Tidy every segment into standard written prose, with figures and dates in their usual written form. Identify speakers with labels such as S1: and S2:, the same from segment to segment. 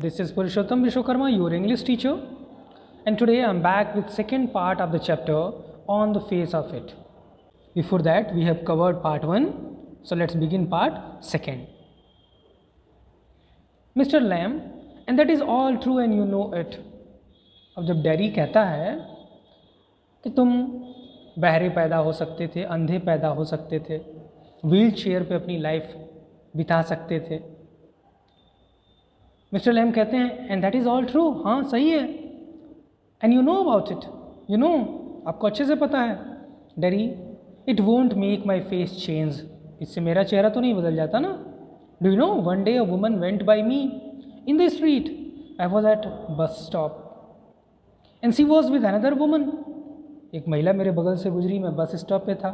S1: This is Purushottam Vishwakarma, your English teacher, and today I am back with second part of the chapter on the face of it. Before that we have covered part 1, so let's begin part 2. Mr. Lamb, and that is all true and you know it. अब जब dairy कहता है कि तुम बहरे पैदा हो सकते थे, अंधे पैदा हो सकते थे, व्हील चेयर पर अपनी लाइफ बिता सकते थे, मिस्टर लैम कहते हैं and that is all true, हाँ सही है, and you know about it, you know, आपको अच्छे से पता है. Daddy, it won't make my face change, इससे मेरा चेहरा तो नहीं बदल जाता ना. Do you know, one day a woman went by me in the street, I was at bus stop and she was with another woman. एक महिला मेरे बगल से गुजरी, मैं बस स्टॉप पे था,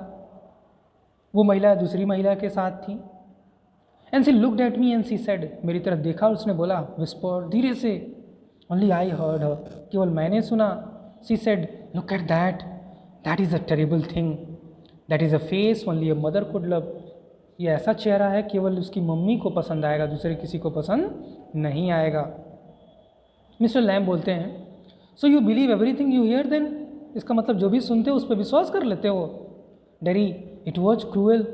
S1: वो महिला दूसरी महिला के साथ थी. And she looked at me and she said, मेरी तरफ देखा और उसने बोला, विस्पर, धीरे से, ओनली आई हर्ड हर, केवल मैंने सुना. She said, look at that, that is a terrible thing, that is a face only a mother could love. ये ऐसा चेहरा है केवल उसकी मम्मी को पसंद आएगा, दूसरे किसी को पसंद नहीं आएगा. मिस्टर लैम बोलते हैं, so you believe everything you hear then, इसका मतलब जो भी सुनते हो उस पर विश्वास कर लेते हो. डैडी, इट वॉज क्रूएल,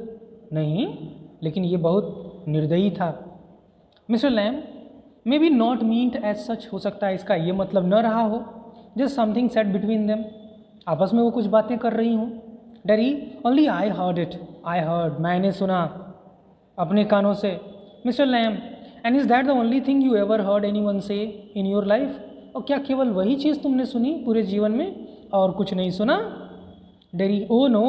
S1: नहीं लेकिन ये बहुत निर्दयी था. Mister Lamb, may be not meant as such, हो सकता है इसका ये मतलब न रहा हो, just something said between them, आपस में वो कुछ बातें कर रही हूँ. Daddy, only I heard it, I heard, मैंने सुना अपने कानों से. Mister Lamb, and is that the only thing you ever heard any one say in your life, और क्या केवल वही चीज़ तुमने सुनी पूरे जीवन में और कुछ नहीं सुना? Daddy, oh no,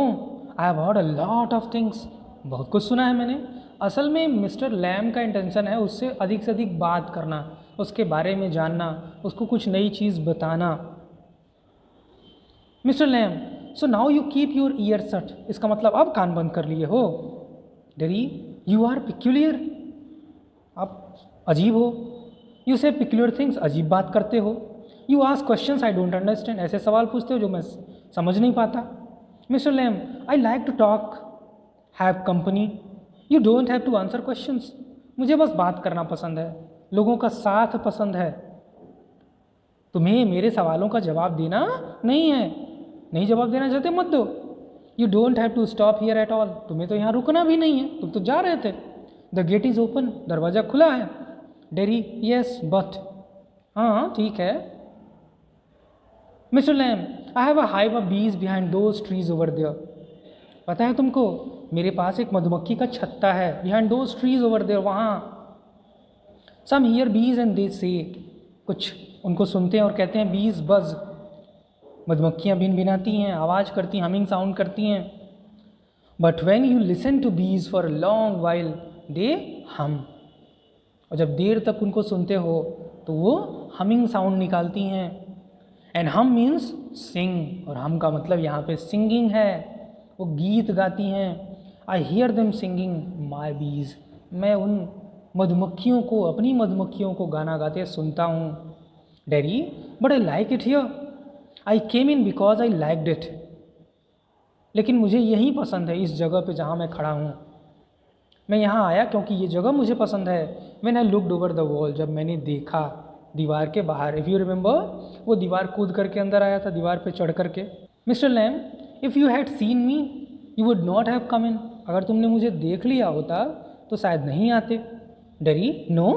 S1: I have heard a lot of things, बहुत कुछ सुना है मैंने. असल में मिस्टर लैम का इंटेंशन है उससे अधिक से अधिक बात करना, उसके बारे में जानना, उसको कुछ नई चीज़ बताना. Mister Lamb, so now you keep your ear shut, इसका मतलब अब कान बंद कर लिए हो. डैडी, यू आर पिक्यूलियर, आप अजीब हो. यू से पिक्यूलियर थिंग्स, अजीब बात करते हो. You ask questions I don't understand, ऐसे सवाल पूछते हो जो मैं समझ नहीं पाता. Mister Lamb, I like to talk, have company, you don't have to answer questions, मुझे बस बात करना पसंद है, लोगों का साथ पसंद है, तुम्हें मेरे सवालों का जवाब देना नहीं है. नहीं जवाब देना चाहते मत दो. You don't have to stop here at all, तुम्हें तो यहाँ रुकना भी नहीं है, तुम तो जा रहे थे. द गेट इज़ ओपन, दरवाज़ा खुला है. डैडी, येस बट, हाँ ठीक है. Mister Lamb, I have a hive of bees behind those trees over there, पता है तुमको, मेरे पास एक मधुमक्खी का छत्ता है, behind those trees over there, वहाँ. सम हियर बीज एंड दे से, कुछ उनको सुनते हैं और कहते हैं बीज बज, मधुमक्खियाँ भिन भिनाती हैं, आवाज़ करती हैं, हमिंग साउंड करती हैं. But when you listen to bees for a long while they hum, और जब देर तक उनको सुनते हो तो वो हमिंग साउंड निकालती हैं. एंड हम मीन्स सिंग, और हम का मतलब यहाँ पे सिंगिंग है, वो गीत गाती हैं. आई हियर देम सिंगिंग माई बीज, मैं उन मधुमक्खियों को, अपनी मधुमक्खियों को गाना गाते सुनता हूँ. Daddy, but I like it here, I came in because I liked it, लेकिन मुझे यही पसंद है, इस जगह पे जहाँ मैं खड़ा हूँ. मैं यहाँ आया क्योंकि ये जगह मुझे पसंद है. When I looked over the wall, जब मैंने देखा दीवार के बाहर, इफ़ यू रिमेंबर, वो दीवार कूद करके अंदर आया था, दीवार पे चढ़ करके. Mister Lamb, if you had seen me you would not have come in, अगर तुमने मुझे देख लिया होता तो शायद नहीं आते. Daddy, no.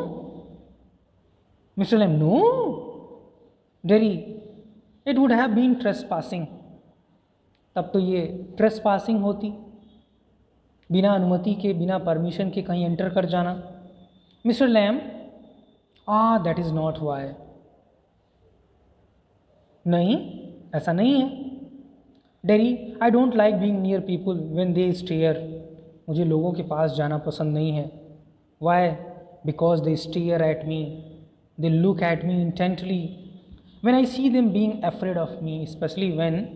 S1: Mister Lamb, no. Daddy, it would have been trespassing, तब तो ये ट्रेसपासिंग होती, बिना अनुमति के, बिना परमिशन के कहीं एंटर कर जाना. Mister Lamb, that is not why, नहीं ऐसा नहीं है. Daddy, I don't like being near people when they stare, मुझे लोगों के पास जाना पसंद नहीं है. Why? Because they stare at me, they look at me intently. When I see them being afraid of me, especially when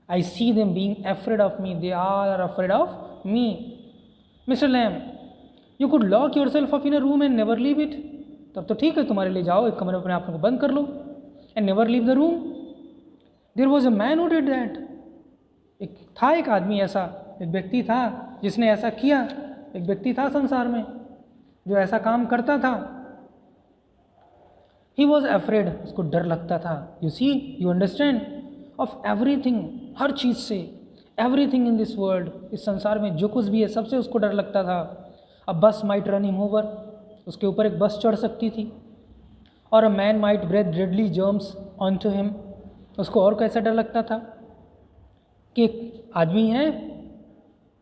S1: I see them being afraid of me, they are afraid of me. Mister Lamb, you could lock your self up in a room and never leave it, तब तो ठीक है, तुम्हारे लिए जाओ एक कमरे में अपने आप को बंद कर लो, and never leave the room. There was a man who did that, एक आदमी ऐसा, एक व्यक्ति था जिसने ऐसा किया, एक व्यक्ति था संसार में जो ऐसा काम करता था. ही वॉज अफ्रेड, उसको डर लगता था. You see, you understand, of everything, हर चीज़ से. एवरीथिंग इन दिस वर्ल्ड, इस संसार में जो कुछ भी है सबसे उसको डर लगता था. अ बस माइट रन हिम ओवर, उसके ऊपर एक बस चढ़ सकती थी. और a man might breathe deadly germs on to him, उसको और कैसा डर लगता था कि एक आदमी है,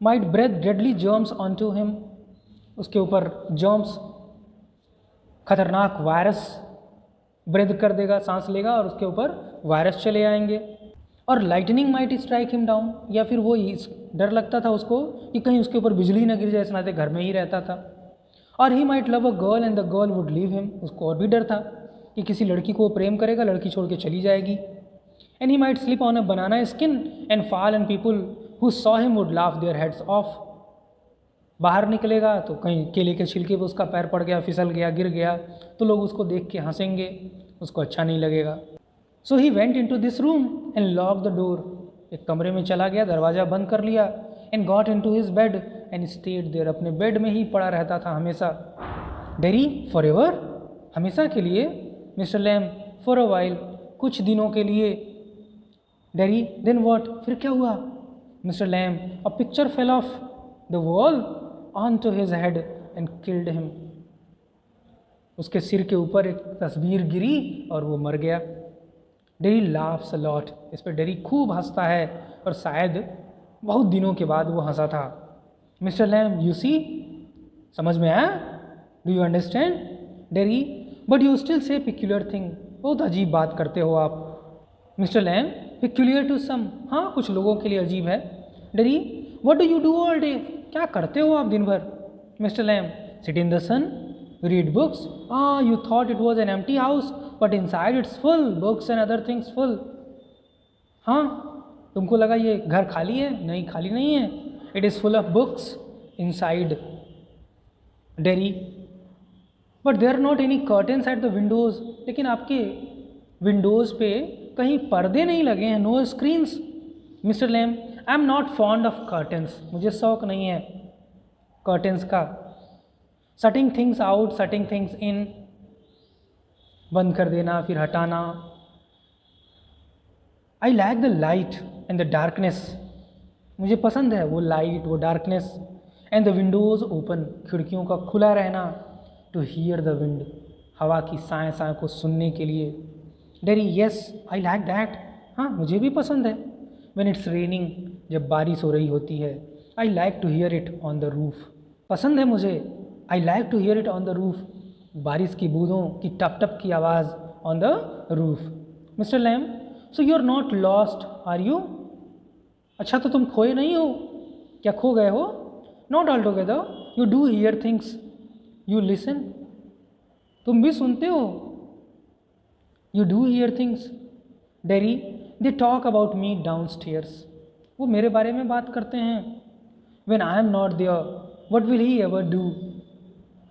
S1: might breathe deadly germs on to him, उसके ऊपर जर्म्स, खतरनाक वायरस ब्रेथ कर देगा, सांस लेगा और उसके ऊपर वायरस चले आएंगे. और lightning might strike him down, या फिर वो डर लगता था उसको कि कहीं उसके ऊपर बिजली न गिर जाए, इस नाते घर में ही रहता था. और he might love a girl and the girl would leave him, उसको और भी डर था कि किसी लड़की को वो प्रेम करेगा, लड़की छोड़ के चली जाएगी. And he might slip on a banana skin and fall and people who saw him would laugh their heads of. बाहर निकलेगा तो कहीं केले के छिलके पर उसका पैर पड़ गया, फिसल गया, गिर गया, तो लोग उसको देख के हंसेंगे, उसको अच्छा नहीं लगेगा. So he went into this room and lock the door, एक कमरे में चला गया, दरवाज़ा बंद कर लिया. And got into his bed and stayed there, अपने बेड में ही पड़ा रहता था हमेशा. डेरी फॉर एवर, हमेशा के लिए. Mister Lamb for a while, कुछ दिनों के लिए. डेरी देन वॉट, फिर क्या हुआ. Mister Lamb, a picture fell off the wall on to his head and killed him, उसके सिर के ऊपर एक तस्वीर गिरी और वो मर गया. डेरी लाफ्स अ लॉट, इस पर डेरी खूब हंसता है और शायद बहुत दिनों के बाद वो हंसा था. मिस्टर लैम, यू सी, समझ में आया, do you understand. Derry, but you still say peculiar thing, बहुत अजीब बात करते हो आप. Mister Lamb, peculiar to some, हाँ कुछ लोगों के लिए अजीब है. Derry, what do you do all day, क्या करते हो आप दिन भर. Mister Lamb, sit in the sun, read books. Ah, you thought it was an empty house, but inside it's full, books and other things full. हाँ, तुमको लगा ये घर खाली है, नहीं खाली नहीं है. It is full of books inside. Derry, but there are not any curtains at the windows. लेकिन आपके विंडोज़ पे कहीं पर्दे नहीं लगे हैं, no screens. Mr. Lamb, I am not fond of curtains. मुझे शौक नहीं है कर्टेंस का. Shutting things out, shutting things in, बंद कर देना फिर हटाना. I like the light and the darkness, मुझे पसंद है वो लाइट, वो darkness. And the windows open, खिड़कियों का खुला रहना. टू हियर द विंड, हवा की साए साए को सुनने के लिए. Dairy, yes I like that, हाँ मुझे भी पसंद है. व्हेन इट्स रेनिंग, जब बारिश हो रही होती है. I like to hear it on the roof, पसंद है मुझे. I like to hear it on the roof, बारिश की बूंदों की टप टप की आवाज़ on the roof. Mister Lamb, so you are not lost are you, अच्छा तो तुम खोए नहीं हो क्या, खो गए हो. Not all together, you do hear things, you listen, तुम भी सुनते हो. You do hear things. Derry, they talk about me downstairs, वो मेरे बारे में बात करते हैं. When I am not there what will he ever do,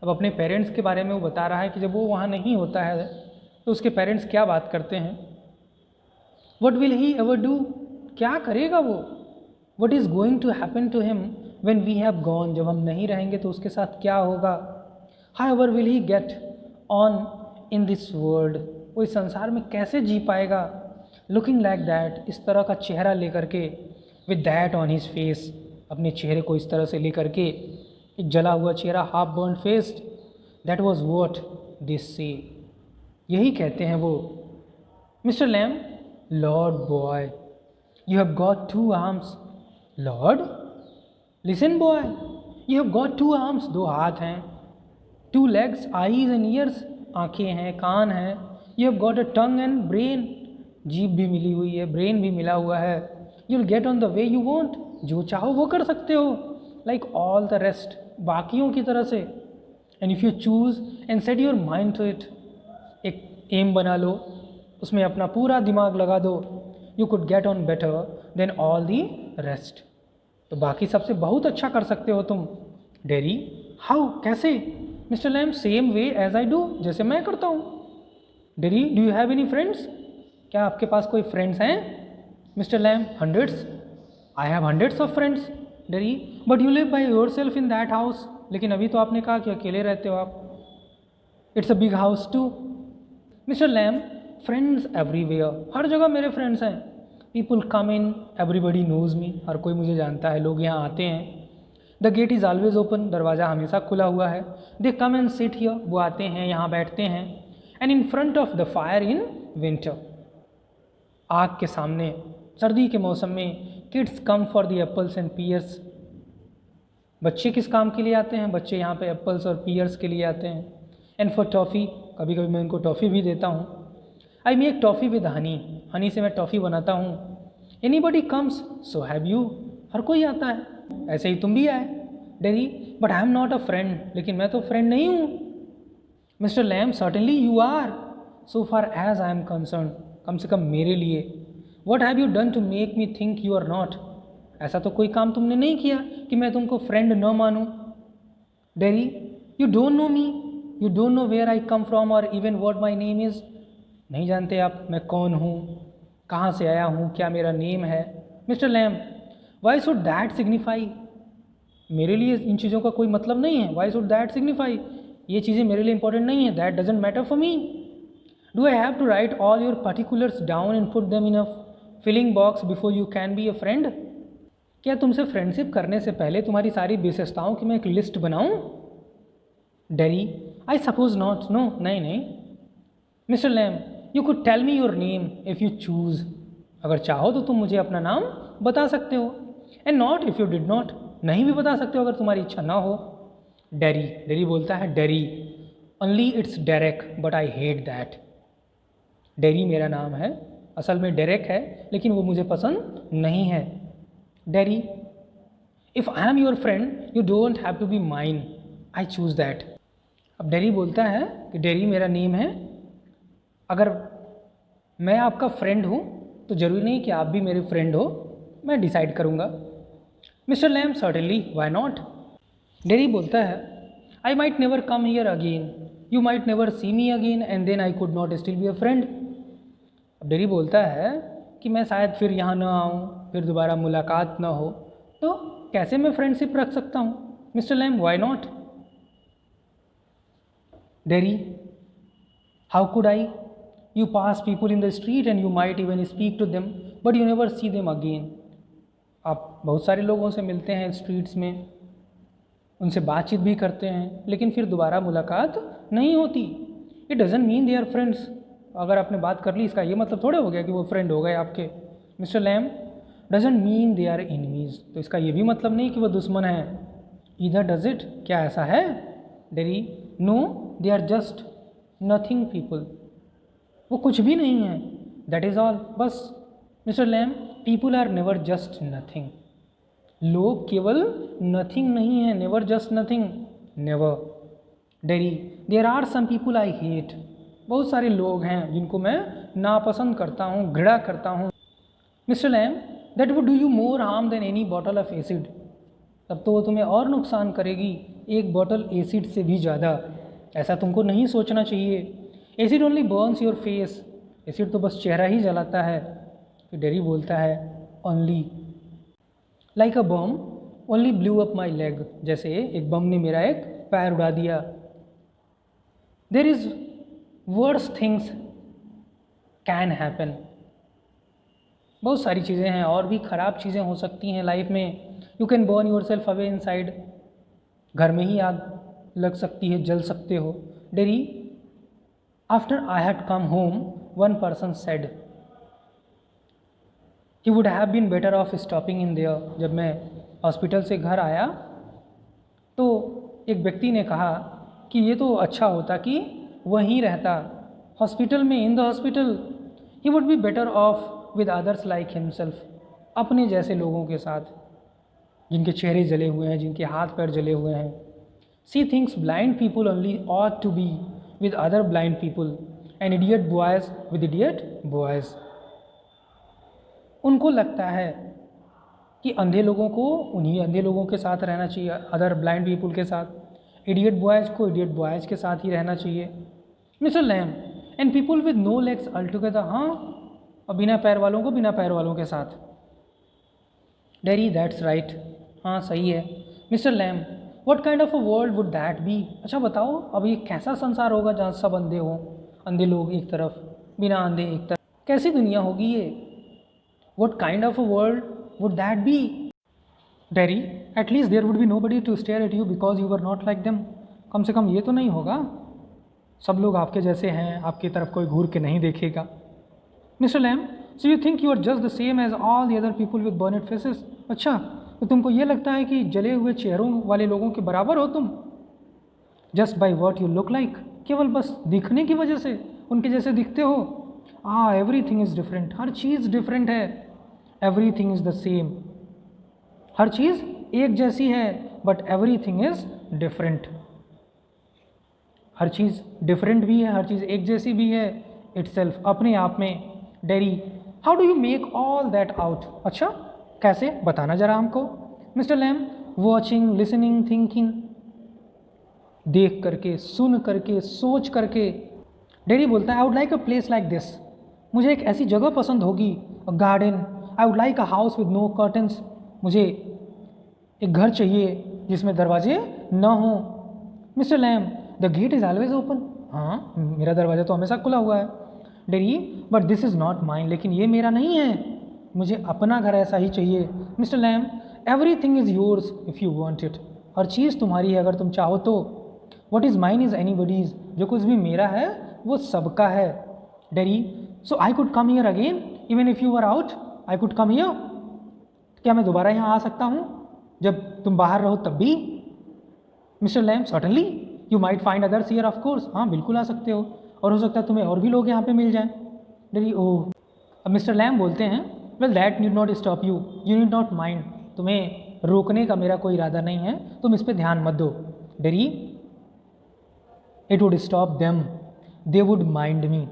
S1: अब अपने पेरेंट्स के बारे में वो बता रहा है कि जब वो वहाँ नहीं होता है तो उसके पेरेंट्स क्या बात करते हैं. What will he ever do, क्या करेगा वो. What is going to happen to him when we have gone, जब हम नहीं रहेंगे तो उसके साथ क्या होगा. How ever will he get on in this world, वो इस संसार में कैसे जी पाएगा. लुकिंग लाइक दैट, इस तरह का चेहरा लेकर के. With that on his face, अपने चेहरे को इस तरह से लेकर के, एक जला हुआ चेहरा, half burn faced. That was what this say, यही कहते हैं वो. Mister Lamb, lord boy, you have got 2 arms. Lord, listen boy, you have got 2 arms, 2 हाथ हैं. 2 लेग्स, आईज एंड ईयर्स, आँखें हैं, कान हैं. You have got a tongue and brain, जीभ भी मिली हुई है, ब्रेन भी मिला हुआ है. You will get on the way you want, जो चाहो वो कर सकते हो. लाइक ऑल द रेस्ट, बाकियों की तरह से. And if you choose and set your mind to it, एक एम बना लो, उसमें अपना पूरा दिमाग लगा दो. You could get on better than all the rest, तो बाकी सबसे बहुत अच्छा कर सकते हो तुम. डेरी, हाउ, कैसे. Mister Lamb, same way as I do, जैसे मैं करता हूँ. Derry, do you have any friends, क्या आपके पास कोई फ्रेंड्स हैं. Mister lamb, hundreds, I have hundreds of friends. Dairy, but you live by your self in that house, लेकिन अभी तो आपने कहा कि अकेले रहते हो आप. It's a big house too. Mister Lamb, friends everywhere, हर जगह मेरे फ्रेंड्स हैं। People come in, everybody knows me, हर कोई मुझे जानता है, लोग यहाँ आते हैं। The gate is always open, दरवाज़ा हमेशा खुला हुआ है। They come and sit here, वो आते हैं यहाँ बैठते हैं। And in front of the fire in winter, आग के सामने सर्दी के मौसम में kids come for the apples and pears, बच्चे किस काम के लिए आते हैं? बच्चे यहाँ पे एप्पल्स और पीयर्स के लिए आते हैं। एंड फॉर टॉफ़ी, कभी कभी मैं उनको टॉफ़ी भी देता हूँ। I make toffee with honey, honey से मैं टॉफ़ी बनाता हूँ। Anybody comes so have you, हर कोई आता है, ऐसे ही तुम भी आए। Derry, but I am not a friend, लेकिन मैं तो फ्रेंड नहीं हूँ। Mister Lamb, certainly you are, so far as I am concerned, कम से कम मेरे लिए। What have you done to make me think you are not, ऐसा तो कोई काम तुमने नहीं किया कि मैं तुमको फ्रेंड न मानूं। Derry, you don't know me, you don't know where I come from और even what my name is, नहीं जानते आप मैं कौन हूँ, कहाँ से आया हूँ, क्या मेरा नेम है। Mister Lamb, why should that signify, मेरे लिए इन चीज़ों का कोई मतलब नहीं है। वाई शुड दैट सिग्निफाई, ये चीज़ें मेरे लिए इंपॉर्टेंट नहीं है। That doesn't matter for me. Do I have to write all your particulars down and put them in a filling box before you can be a friend, क्या तुमसे friendship करने से पहले तुम्हारी सारी विशेषताओं की मैं एक लिस्ट बनाऊं? Derry, I suppose not, no, नहीं नहीं। Mister Lamb, you could tell me your name if you choose, अगर चाहो तो तुम मुझे अपना नाम बता सकते हो। And not if you did not, नहीं भी बता सकते हो अगर तुम्हारी इच्छा ना हो। डेरी, डेरी बोलता है, dairy, only it's Derek but I hate that, dairy मेरा नाम है, असल में डेरेक है, लेकिन वो मुझे पसंद नहीं है। Derry, if I am your friend you don't have to be mine, I choose that. अब डेरी बोलता है कि डेरी मेरा नेम है, अगर मैं आपका फ्रेंड हूँ तो ज़रूरी नहीं कि आप भी मेरे फ्रेंड हो, मैं डिसाइड करूँगा। Mister Lamb, certainly, why not. Derry बोलता है, I might never come here again, you might never see me again and then I could not still be a friend. अब डेरी बोलता है कि मैं शायद फिर यहाँ ना आऊँ, फिर दोबारा मुलाकात ना हो, तो कैसे मैं फ्रेंडशिप रख सकता हूँ? Mister Lamb, why not. Derry, how could I, you pass people in the street and you might even speak to them but you never see them again, आप बहुत सारे लोगों से मिलते हैं स्ट्रीट्स में, उनसे बातचीत भी करते हैं, लेकिन फिर दोबारा मुलाकात नहीं होती। It doesn't mean they are friends, अगर आपने बात कर ली इसका ये मतलब थोड़ा हो गया कि वो फ्रेंड हो गए आपके। Mister Lamb, doesn't mean they are enemies, तो इसका ये भी मतलब नहीं कि वो दुश्मन है। इधर डज इट, क्या ऐसा है? Derry, no, they are just nothing people, वो कुछ भी नहीं है, दैट इज़ ऑल, बस। Mister Lamb, people are never just nothing, लोग केवल नथिंग नहीं है, never just nothing, never. Derry, there are some people I hate, बहुत सारे लोग हैं जिनको मैं नापसंद करता हूँ, घृणा करता हूँ। Mister Lamb, that would do you more harm than any bottle of acid, तब तो वो तुम्हें और नुकसान करेगी एक बॉटल एसिड से भी ज़्यादा, ऐसा तुमको नहीं सोचना चाहिए। Acid only Burns your face, acid तो बस चेहरा ही जलाता है। फिर डेरी बोलता है, only like a bomb only blew up my leg, जैसे एक बम ने मेरा एक पैर उड़ा दिया। There is verse things can happen, बहुत सारी चीज़ें हैं और भी ख़राब चीज़ें हो सकती हैं लाइफ में। You can burn your self away inside, घर में ही आग लग सकती है, जल सकते हो। Derry, after I had come home one person said he would have been better off stopping in there, जब मैं हॉस्पिटल से घर आया तो एक व्यक्ति ने कहा कि ये तो अच्छा होता कि वहीं रहता हॉस्पिटल में, in the hospital. He would be better of with others like himself, अपने जैसे लोगों के साथ जिनके चेहरे जले हुए हैं, जिनके हाथ पैर जले हुए हैं। She thinks blind people only ought to be with other blind people and idiot boys with idiot boys, उनको लगता है कि अंधे लोगों को उन्हीं अंधे लोगों के साथ रहना चाहिए, अदर ब्लाइंड पीपल के साथ, इडियट बॉयज़ को इडियट बॉयज़ के साथ ही रहना चाहिए। Mister Lamb, and people with no legs altogether, हाँ, और बिना पैर वालों को बिना पैर वालों के साथ। डेरी, दैट्स राइट, हाँ सही है। Mister Lam, what kind of a world would that be, अच्छा बताओ अब ये कैसा संसार होगा जहाँ सब अंधे हों, अंधे लोग एक तरफ, बिना अंधे एक तरफ, कैसी दुनिया होगी ये? What kind of a world would that be? Derry, at least there would be nobody to stare at you because you were not like them. कम से कम ये तो नहीं होगा सब लोग आपके जैसे हैं, आपकी तरफ कोई घूर के नहीं देखेगा। Mister Lamb, so you think you are just the same as all the other people with burned faces? अच्छा, तो तुमको ये लगता है कि जले हुए चेहरों वाले लोगों के बराबर हो तुम? Just by what you look like, केवल बस दिखने की वजह से उनके जैसे दिखते हो? एवरी थिंग इज़ डिफरेंट, हर चीज़ डिफरेंट है। Everything is the same, हर चीज़ एक जैसी है, but everything is different. हर चीज़ डिफरेंट भी है, हर चीज़ एक जैसी भी है इटसेल्फ, अपने आप में। Derry, how do you make all that out? अच्छा, कैसे, बताना जरा हमको। Mister Lamb, watching, listening, thinking, देख करके, सुन करके, सोच करके। डेरी बोलता है, I would like a place like this, मुझे एक ऐसी जगह पसंद होगी, a garden. I would like a house with no curtains, मुझे एक घर चाहिए जिसमें दरवाजे न हों। Mister Lamb, the gate is always open, हाँ मेरा दरवाज़ा तो हमेशा खुला हुआ है। Dairy, but this is not mine, लेकिन ये मेरा नहीं है, मुझे अपना घर ऐसा ही चाहिए। Mister Lamb, everything is yours if you want it, हर चीज़ तुम्हारी है अगर तुम चाहो तो। What is mine is anybody's, जो कुछ भी मेरा है वो सबका है। Derry, so I could come here again even if you were out, I could come here, क्या मैं दोबारा यहाँ आ सकता हूँ जब तुम बाहर रहो तब भी? Mister Lam, certainly, you might find others here of course, हाँ बिल्कुल आ सकते हो, और हो सकता है तुम्हें और भी लोग यहाँ पे मिल जाएं। डेरी, ओह। अब मिस्टर लैम बोलते हैं, well that need not stop you, you need not mind, तुम्हें रोकने का मेरा कोई इरादा नहीं है, तुम इस पर ध्यान मत दो। Dairy, it would stop them, they would mind me,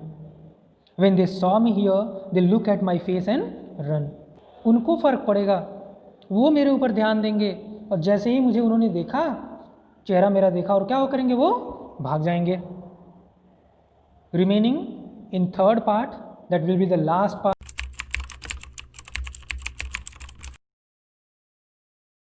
S1: when they saw me here they look at my face and run, उनको फ़र्क पड़ेगा, वो मेरे ऊपर ध्यान देंगे, और जैसे ही मुझे उन्होंने देखा, चेहरा मेरा देखा, और क्या वो करेंगे, वो भाग जाएंगे। Remaining in third part, that will be the last part.